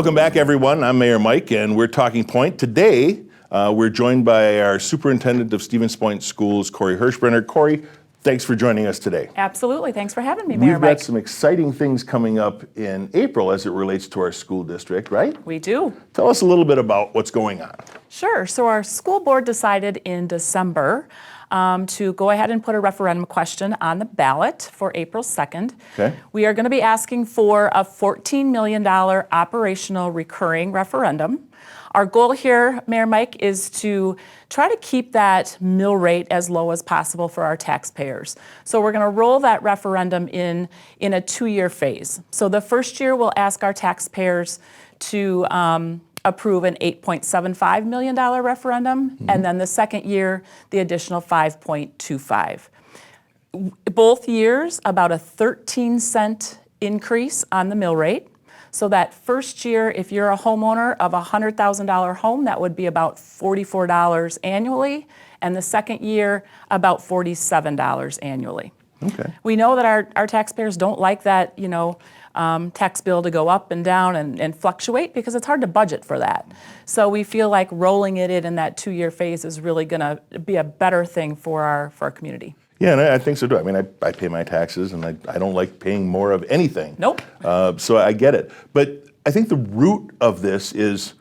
Welcome back, everyone. I'm Mayor Mike, and we're Talking Point. Today, we're joined by our Superintendent of Stevens Point Schools, Cory Hirsbrunner. Cory, thanks for joining us today. Absolutely. Thanks for having me, Mayor Mike. We've got some exciting things coming up in April as it relates to our school district, right? We do. Tell us a little bit about what's going on. Sure. So our school board decided in December to go ahead and put a referendum question on the ballot for April 2nd. Okay. We are going to be asking for a $14 million operational recurring referendum. Our goal here, Mayor Mike, is to try to keep that mill rate as low as possible for our taxpayers. So we're going to roll that referendum in a 2-year phase. So the first year we'll ask our taxpayers to approve an $8.75 million referendum, and then the second year, the additional $5.25. Both years, about a 13-cent increase on the mill rate. So that first year, if you're a homeowner of a $100,000 home, that would be about $44 annually, and the second year, about $47 annually. Okay. We know that our taxpayers don't like that, tax bill to go up and down and fluctuate because it's hard to budget for that. So we feel like rolling it in that 2-year phase is really going to be a better thing for our community. Yeah, and I think so too. I mean, I pay my taxes, and I don't like paying more of anything. Nope. So I get it. But I think the root of this is,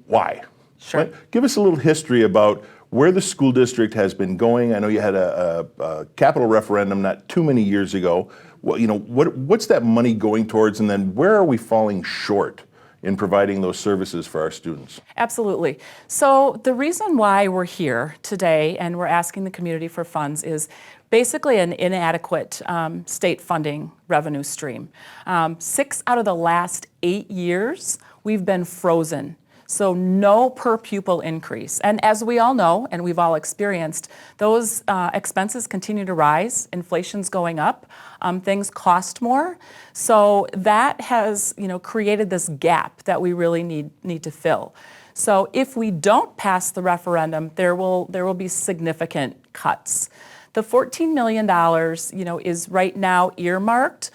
why? Sure. Right? Give us a little history about where the school district has been going. I know you had a capital referendum not too many years ago. Well, what's that money going towards, and then where are we falling short in providing those services for our students? Absolutely. So the reason why we're here today and we're asking the community for funds is basically an inadequate state funding revenue stream. 6 out of the last 8 years, we've been frozen. So no per pupil increase. And as we all know, and we've all experienced, those expenses continue to rise. Inflation's going up. Things cost more. So that has, created this gap that we really need to fill. So if we don't pass the referendum, there will be significant cuts. The $14 million, is right now earmarked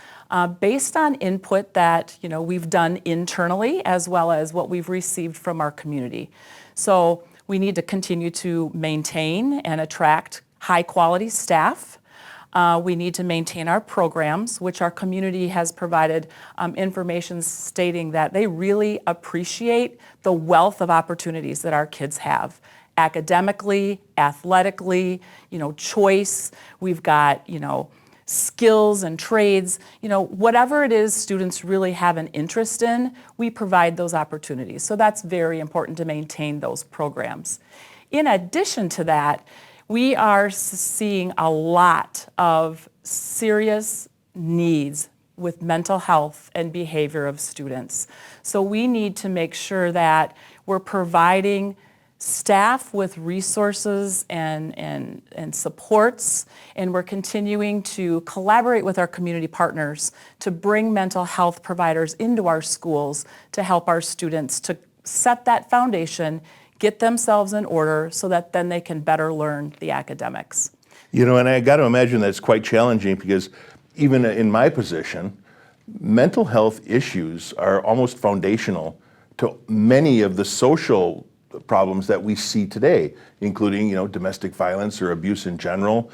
based on input that we've done internally as well as what we've received from our community. So we need to continue to maintain and attract high quality staff. We need to maintain our programs, which our community has provided information stating that they really appreciate the wealth of opportunities that our kids have. Academically, athletically, choice. We've got, skills and trades, whatever it is students really have an interest in, we provide those opportunities. So that's very important to maintain those programs. In addition to that, we are seeing a lot of serious needs with mental health and behavior of students. So we need to make sure that we're providing staff with resources and supports, and we're continuing to collaborate with our community partners to bring mental health providers into our schools to help our students to set that foundation, get themselves in order so that then they can better learn the academics. And I got to imagine that's quite challenging because even in my position, mental health issues are almost foundational to many of the social problems that we see today, including domestic violence or abuse in general,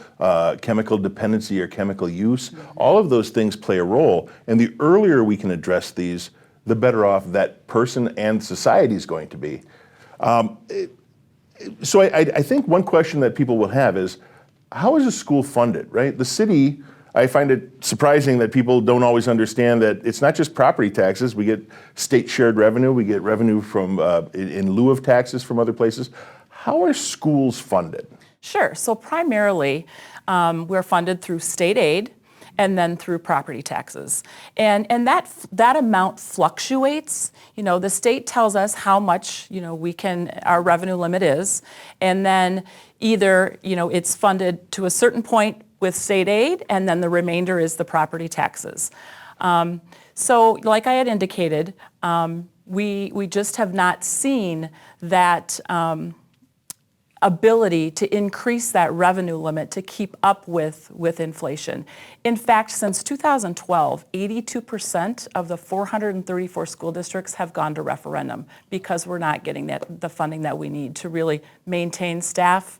chemical dependency or chemical use. All of those things play a role, and the earlier we can address these, the better off that person and society is going to be. So I think one question that people will have is, how is a school funded, right? The city, I find it surprising that people don't always understand that it's not just property taxes. We get state shared revenue. We get revenue from in lieu of taxes from other places. How are schools funded? Sure. So primarily, we're funded through state aid and then through property taxes. And that amount fluctuates. The state tells us how much, our revenue limit is. And then either, it's funded to a certain point with state aid, and then the remainder is the property taxes. So like I had indicated, we just have not seen that ability to increase that revenue limit to keep up with inflation. In fact, since 2012, 82% of the 434 school districts have gone to referendum because we're not getting the funding that we need to really maintain staff,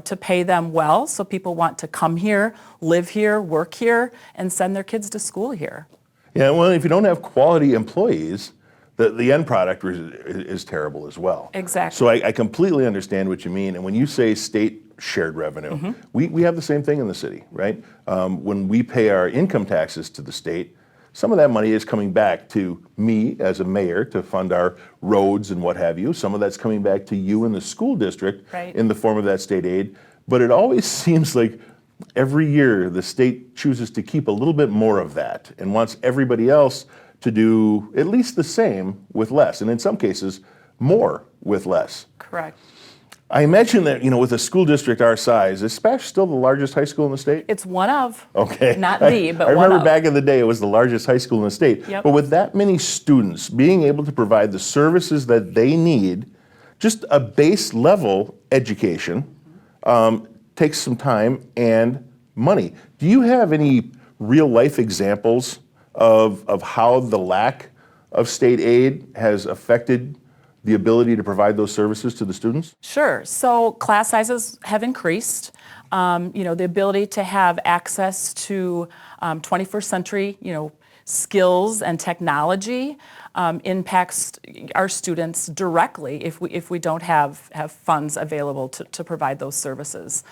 to pay them well so people want to come here, live here, work here, and send their kids to school here. Yeah, well, if you don't have quality employees, the end product is terrible as well. Exactly. So I completely understand what you mean. And when you say state shared revenue, we have the same thing in the city, right? When we pay our income taxes to the state, some of that money is coming back to me as a mayor to fund our roads and what have you. Some of that's coming back to you in the school district in the form of that state aid. But it always seems like every year the state chooses to keep a little bit more of that and wants everybody else to do at least the same with less, and in some cases, more with less. Correct. I imagine that, with a school district our size, is Spash still the largest high school in the state? It's one of. Okay. Not the, but I one remember of. back in the day, it was the largest high school in the state. Yep. But with that many students, being able to provide the services that they need, just a base level education, takes some time and money. Do you have any real life examples of how the lack of state aid has affected the ability to provide those services to the students? Sure. So class sizes have increased. The ability to have access to 21st century, skills and technology impacts our students directly if we don't have funds available to provide those services.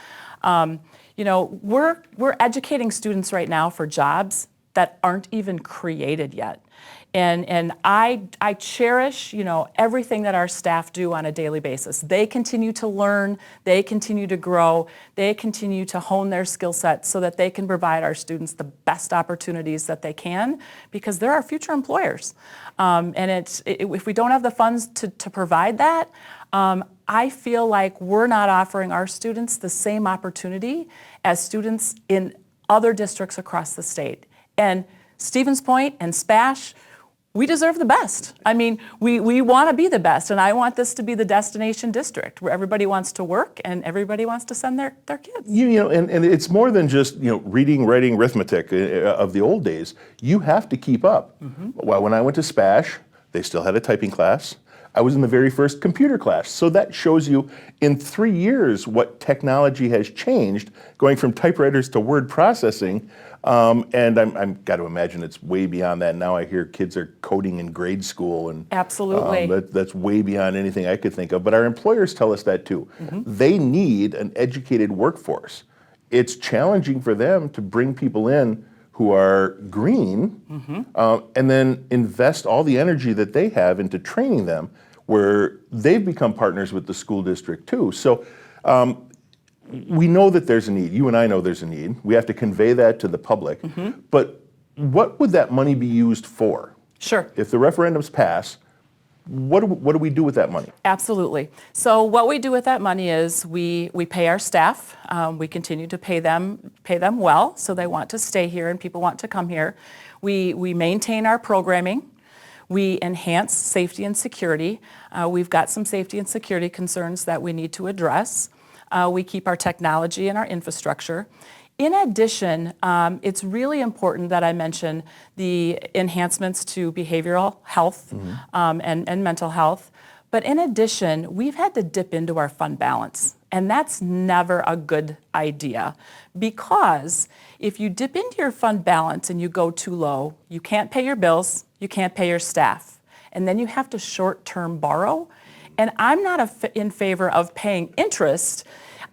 We're educating students right now for jobs that aren't even created yet. And I cherish, everything that our staff do on a daily basis. They continue to learn, they continue to grow, they continue to hone their skill sets so that they can provide our students the best opportunities that they can, because they're our future employers. If we don't have the funds to provide that, I feel like we're not offering our students the same opportunity as students in other districts across the state. And Stevens Point and Spash, we deserve the best. I mean, we want to be the best, and I want this to be the destination district where everybody wants to work and everybody wants to send their kids. And it's more than just reading, writing, arithmetic of the old days. You have to keep up. Well, when I went to Spash, they still had a typing class. I was in the very first computer class. So that shows you in 3 years what technology has changed, going from typewriters to word processing. And I'm got to imagine it's way beyond that. Now I hear kids are coding in grade school, and absolutely, that's way beyond anything I could think of. But our employers tell us that too. They need an educated workforce. It's challenging for them to bring people in who are green, and then invest all the energy that they have into training them, where they've become partners with the school district too. So we know that there's a need. You and I know there's a need. We have to convey that to the public. But what would that money be used for? Sure. If the referendums pass, what do we do with that money? Absolutely. So what we do with that money is we pay our staff. We continue to pay them well, so they want to stay here and people want to come here. We maintain our programming. We enhance safety and security. We've got some safety and security concerns that we need to address. We keep our technology and our infrastructure. In addition, it's really important that I mention the enhancements to behavioral health and mental health. But in addition, we've had to dip into our fund balance. And that's never a good idea, because if you dip into your fund balance and you go too low, you can't pay your bills, you can't pay your staff, and then you have to short-term borrow. And I'm not in favor of paying interest.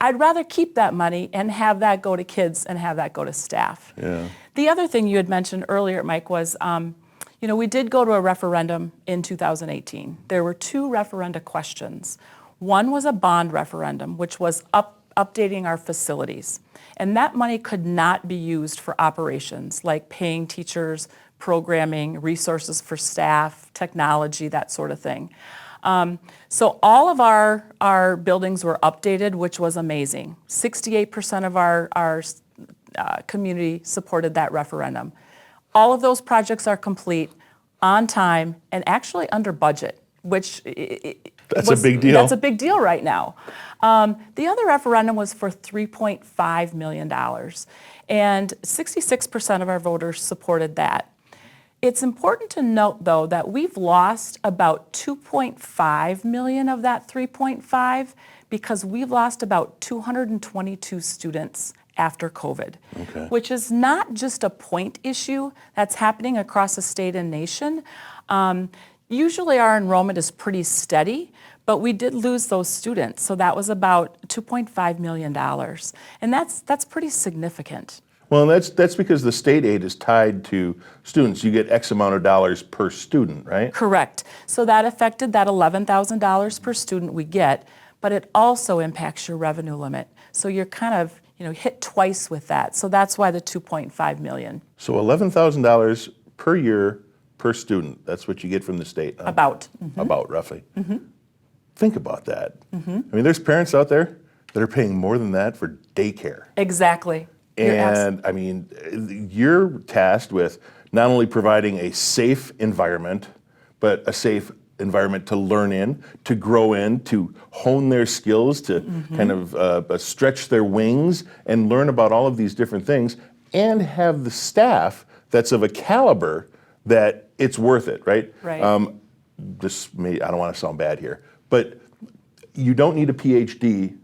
I'd rather keep that money and have that go to kids and have that go to staff. Yeah. The other thing you had mentioned earlier, Mike, was we did go to a referendum in 2018. There were 2 referenda questions. One was a bond referendum, which was updating our facilities. And that money could not be used for operations like paying teachers, programming, resources for staff, technology, that sort of thing. So all of our buildings were updated, which was amazing. 68% of our community supported that referendum. All of those projects are complete, on time, and actually under budget, which That's a big deal. That's a big deal right now. The other referendum was for $3.5 million, and 66% of our voters supported that. It's important to note, though, that we've lost about 2.5 million of that 3.5 because we've lost about 222 students after COVID, which is not just a point issue that's happening across the state and nation. Usually our enrollment is pretty steady, but we did lose those students, so that was about $2.5 million, and that's pretty significant. Well, that's because the state aid is tied to students. You get X amount of dollars per student, right? Correct. So that affected that $11,000 per student we get, but it also impacts your revenue limit. So you're kind of hit twice with that. So that's why the 2.5 million. So $11,000 per year per student. That's what you get from the state. Huh? About. About, roughly. Think about that. I mean, there's parents out there that are paying more than that for daycare. Exactly. And I mean, you're tasked with not only providing a safe environment, but a safe environment to learn in, to grow in, to hone their skills, to kind of stretch their wings and learn about all of these different things, and have the staff that's of a caliber that it's worth it, right? Right. I don't want to sound bad here, but you don't need a PhD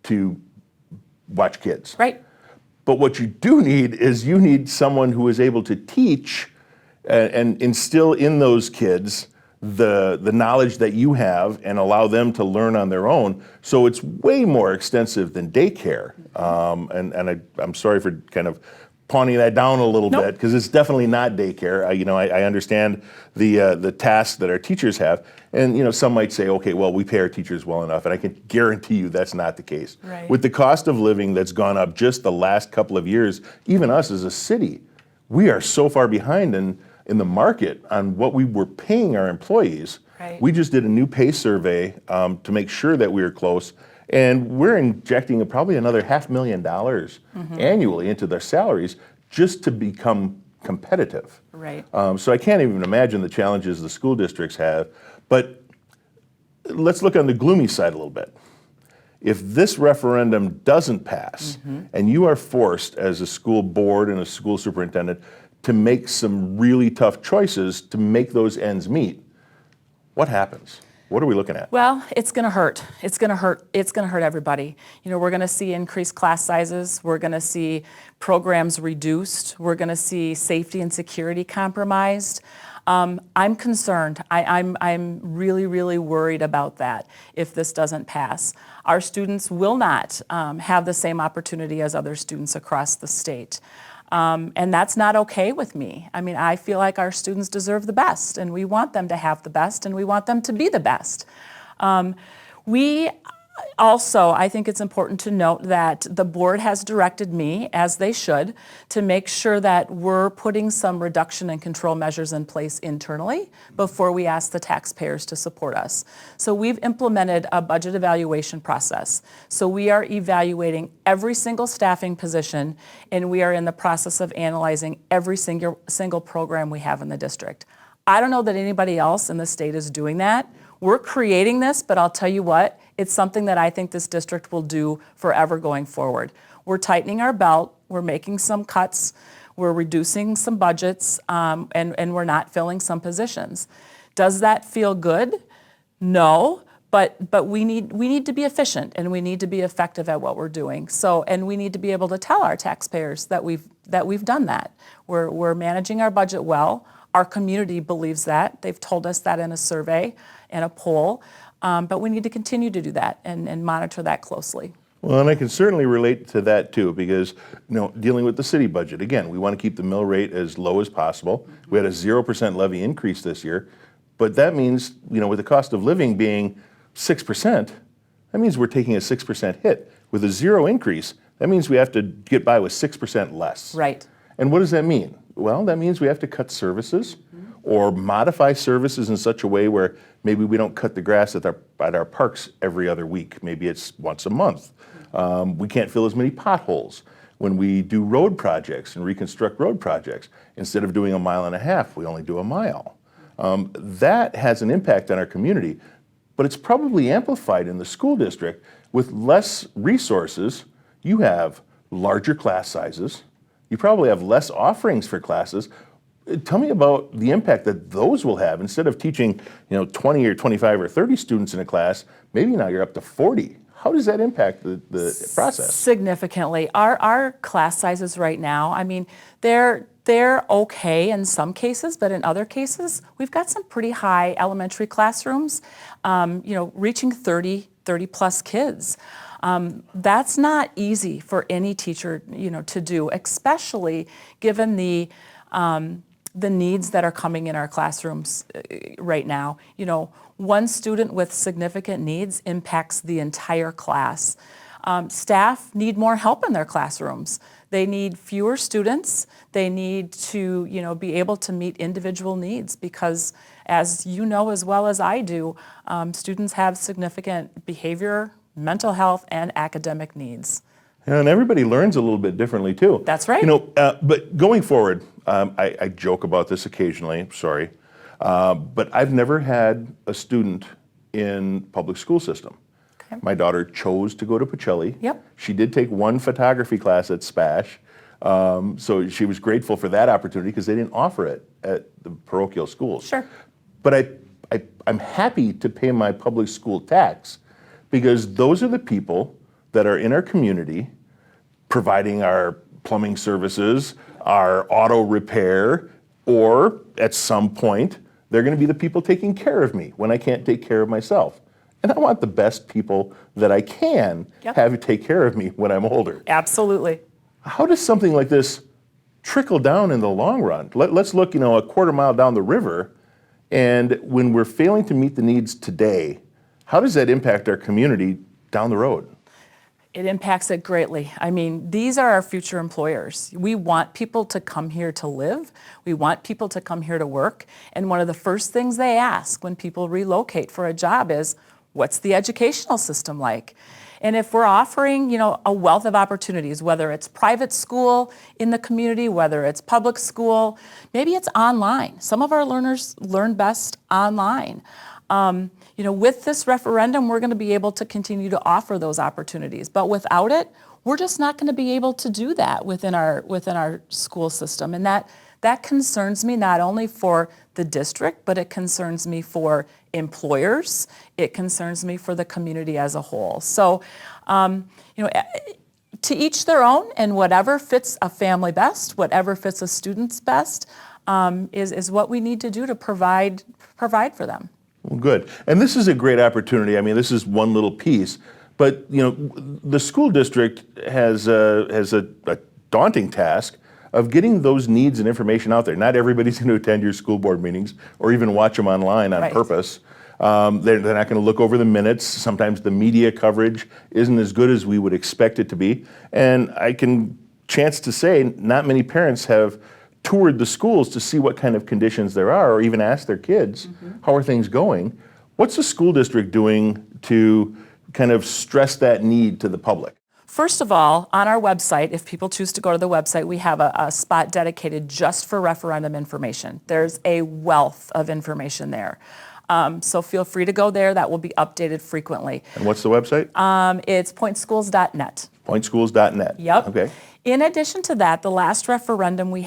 to watch kids. Right. But what you do need is you need someone who is able to teach and instill in those kids the knowledge that you have and allow them to learn on their own. So it's way more extensive than daycare. And I'm sorry for kind of pawning that down a little bit, because it's definitely not daycare. I understand the tasks that our teachers have, and some might say, okay, well, we pay our teachers well enough, and I can guarantee you that's not the case. Right. With the cost of living that's gone up just the last couple of years, even us as a city, we are so far behind in the market on what we were paying our employees. Right. We just did a new pay survey to make sure that we were close. And we're injecting probably another $500,000 annually into their salaries just to become competitive. Right. So I can't even imagine the challenges the school districts have. But let's look on the gloomy side a little bit. If this referendum doesn't pass, and you are forced as a school board and a school superintendent to make some really tough choices to make those ends meet, what happens? What are we looking at? Well, it's going to hurt. It's going to hurt. It's going to hurt everybody. We're going to see increased class sizes. We're going to see programs reduced. We're going to see safety and security compromised. I'm concerned. I'm really, really worried about that if this doesn't pass. Our students will not have the same opportunity as other students across the state. And that's not okay with me. I mean, I feel like our students deserve the best, and we want them to have the best, and we want them to be the best. We also, I think it's important to note that the board has directed me, as they should, to make sure that we're putting some reduction and control measures in place internally before we ask the taxpayers to support us. So we've implemented a budget evaluation process. So we are evaluating every single staffing position, and we are in the process of analyzing every single program we have in the district. I don't know that anybody else in the state is doing that. We're creating this, but I'll tell you what, it's something that I think this district will do forever going forward. We're tightening our belt, we're making some cuts, we're reducing some budgets, and we're not filling some positions. Does that feel good? No, but we need to be efficient, and we need to be effective at what we're doing. So, and we need to be able to tell our taxpayers that we've done that. We're managing our budget well. Our community believes that. They've told us that in a survey and a poll. But we need to continue to do that and monitor that closely. Well, and I can certainly relate to that too, because dealing with the city budget, again, we want to keep the mill rate as low as possible. We had a 0% levy increase this year, but that means, with the cost of living being 6%, that means we're taking a 6% hit. With a zero increase, that means we have to get by with 6% less. Right. And what does that mean? Well, that means we have to cut services or modify services in such a way where maybe we don't cut the grass at our parks every other week. Maybe it's once a month. We can't fill as many potholes when we do road projects and reconstruct road projects. Instead of doing 1.5 miles, we only do 1 mile. That has an impact on our community. but it's probably amplified in the school district. With less resources, you have larger class sizes, you probably have less offerings for classes. Tell me about the impact that those will have. Instead of teaching 20 or 25 or 30 students in a class, maybe now you're up to 40. How does that impact the process? Significantly. Our class sizes right now, I mean, they're okay in some cases, but in other cases, we've got some pretty high elementary classrooms, reaching 30 plus kids. That's not easy for any teacher, to do, especially given the needs that are coming in our classrooms right now. One student with significant needs impacts the entire class. Staff need more help in their classrooms. They need fewer students. They need to, be able to meet individual needs because, as you know as well as I do, students have significant behavior, mental health, and academic needs. And everybody learns a little bit differently too. That's right. But going forward, I joke about this occasionally, sorry, but I've never had a student in public school system. Okay. My daughter chose to go to Pacelli. Yep. She did take one photography class at Spash, so she was grateful for that opportunity because they didn't offer it at the parochial schools. Sure. But I'm happy to pay my public school tax because those are the people that are in our community providing our plumbing services, our auto repair, or at some point, they're going to be the people taking care of me when I can't take care of myself. And I want the best people that I can have take care of me when I'm older. Absolutely. How does something like this trickle down in the long run? Let's look, a quarter mile down the river, and when we're failing to meet the needs today, how does that impact our community down the road? It impacts it greatly. I mean, these are our future employers. We want people to come here to live. We want people to come here to work. And one of the first things they ask when people relocate for a job is, what's the educational system like? And if we're offering, a wealth of opportunities, whether it's private school in the community, whether it's public school, maybe it's online. Some of our learners learn best online. With this referendum, we're going to be able to continue to offer those opportunities. But without it, we're just not going to be able to do that within our school system. And that concerns me not only for the district, but it concerns me for employers. It concerns me for the community as a whole. So, to each their own, and whatever fits a family best, whatever fits a student's best, is what we need to do to provide for them. Well, good. And this is a great opportunity. I mean, this is one little piece, but the school district has a daunting task of getting those needs and information out there. Not everybody's going to attend your school board meetings or even watch them online on purpose. They're not going to look over the minutes. Sometimes the media coverage isn't as good as we would expect it to be. And I can chance to say not many parents have toured the schools to see what kind of conditions there are, or even ask their kids, how are things going? What's the school district doing to kind of stress that need to the public? First of all, on our website, if people choose to go to the website, we have a spot dedicated just for referendum information. There's a wealth of information there. So feel free to go there. That will be updated frequently. And what's the website? It's pointschools.net. Pointschools.net. Yep. Okay. In addition to that, the last referendum we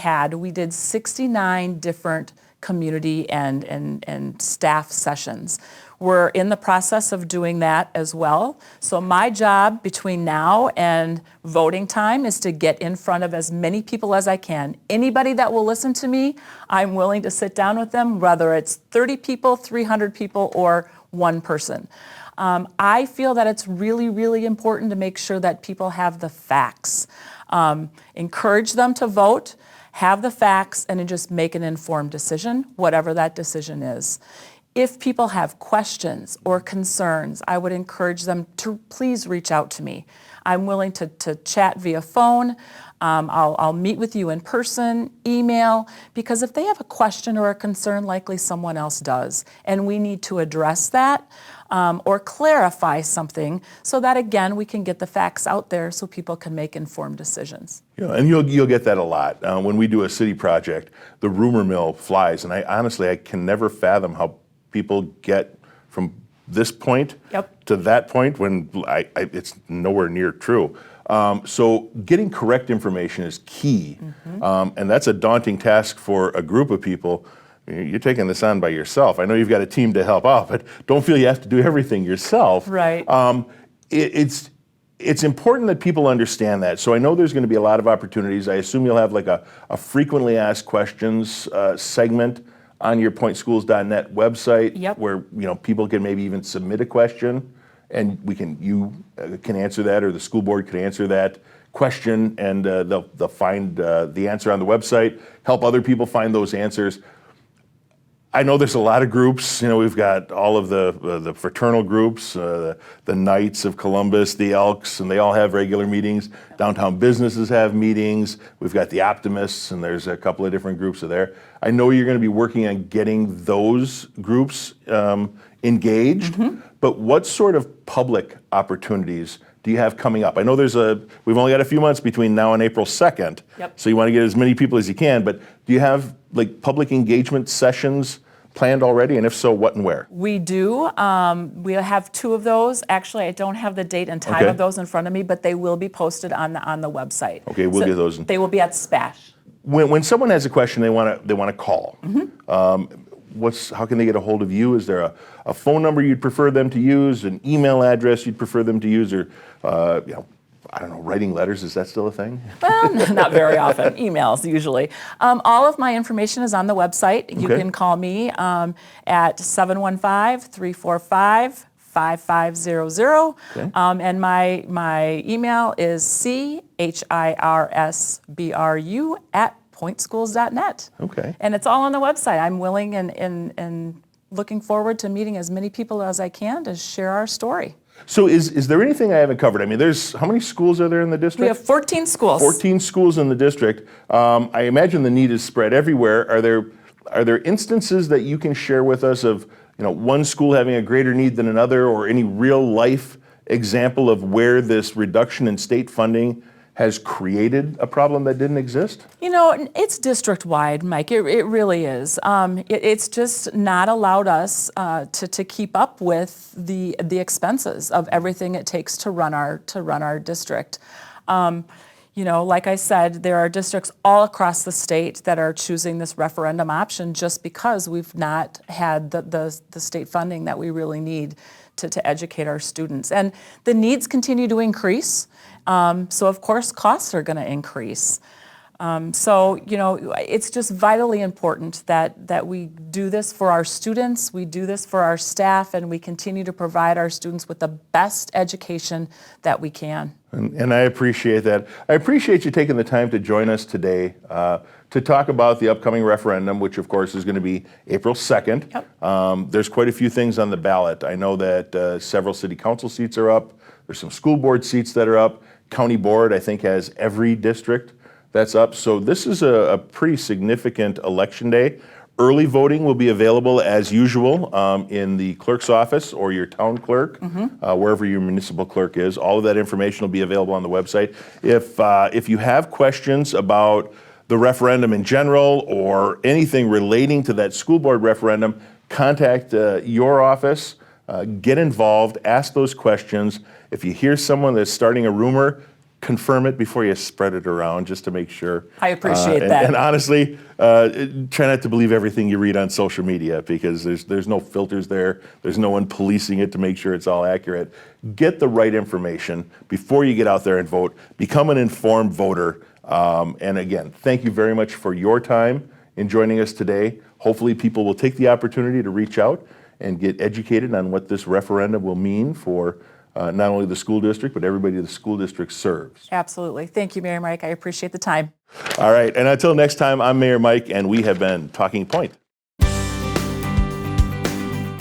did 69 different community and staff sessions. We're in the process of doing that as well. So my job between now and voting time is to get in front of as many people as I can. Anybody that will listen to me, I'm willing to sit down with them, whether it's 30 people, 300 people, or one person. I feel that it's really, really important to make sure that people have the facts. Encourage them to vote, have the facts, and then just make an informed decision, whatever that decision is. If people have questions or concerns, I would encourage them to please reach out to me. I'm willing to chat via phone. I'll meet with you in person, email, because if they have a question or a concern, likely someone else does. And we need to address that or clarify something so that, again, we can get the facts out there so people can make informed decisions. Yeah, and you'll get that a lot. When we do a city project, the rumor mill flies, and I honestly can never fathom how people get from this point Yep. to that point when it's nowhere near true. So getting correct information is key, and that's a daunting task for a group of people. You're taking this on by yourself. I know you've got a team to help out, but don't feel you have to do everything yourself. Right. It's important that people understand that. So I know there's going to be a lot of opportunities. I assume you'll have like a frequently asked questions segment on your pointschools.net website. Yep. Where people can maybe even submit a question, and you can answer that, or the school board can answer that question, and they'll find the answer on the website, help other people find those answers. I know there's a lot of groups. We've got all of the fraternal groups, the Knights of Columbus, the Elks, and they all have regular meetings. Downtown businesses have meetings. We've got the Optimists, and there's a couple of different groups there. I know you're going to be working on getting those groups engaged, but what sort of public opportunities do you have coming up? I know we've only got a few months between now and April 2nd, so you want to get as many people as you can, but do you have like public engagement sessions planned already, and if so, what and where? We do. We have 2 of those. Actually, I don't have the date and time of those in front of me, but they will be posted on the website. Okay, we'll get those. They will be at SPASH. When someone has a question, they want to call. How can they get a hold of you? Is there a phone number you'd prefer them to use, an email address you'd prefer them to use, or I don't know, writing letters, is that still a thing? Well, not very often. Emails, usually. All of my information is on the website. You can call me at 715-345-5500. And my email is chirsbru@pointschools.net. Okay. And it's all on the website. I'm willing and looking forward to meeting as many people as I can to share our story. So is there anything I haven't covered? I mean, how many schools are there in the district? We have 14 schools. 14 schools in the district. I imagine the need is spread everywhere. Are there instances that you can share with us of one school having a greater need than another, or any real life example of where this reduction in state funding has created a problem that didn't exist? It's district-wide, Mike. It really is. It's just not allowed us to keep up with the expenses of everything it takes to run our district. Like I said, there are districts all across the state that are choosing this referendum option just because we've not had the state funding that we really need to educate our students. And the needs continue to increase. So of course, costs are going to increase. It's just vitally important that we do this for our students, we do this for our staff, and we continue to provide our students with the best education that we can. And I appreciate that. I appreciate you taking the time to join us today to talk about the upcoming referendum, which of course is going to be April 2nd. There's quite a few things on the ballot. I know that several city council seats are up. There's some school board seats that are up. County board, I think, has every district that's up. So this is a pretty significant election day. Early voting will be available as usual in the clerk's office or your town clerk, wherever your municipal clerk is. All of that information will be available on the website. If you have questions about the referendum in general or anything relating to that school board referendum, contact your office, get involved, ask those questions. If you hear someone that's starting a rumor, confirm it before you spread it around, just to make sure. I appreciate that. And honestly, try not to believe everything you read on social media, because there's no filters there. There's no one policing it to make sure it's all accurate. Get the right information before you get out there and vote. Become an informed voter. And again, thank you very much for your time in joining us today. Hopefully people will take the opportunity to reach out and get educated on what this referendum will mean for not only the school district, but everybody the school district serves. Absolutely. Thank you, Mayor Mike. I appreciate the time. All right. And until next time, I'm Mayor Mike, and we have been Talking Point.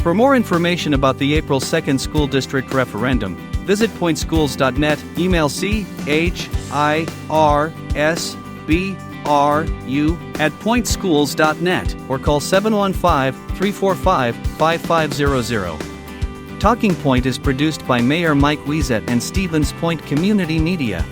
For more information about the April 2nd school district referendum, visit pointschools.net, email chirsbru@pointschools.net, or call 715-345-5500. Talking Point is produced by Mayor Mike Wiza and Stevens Point Community Media.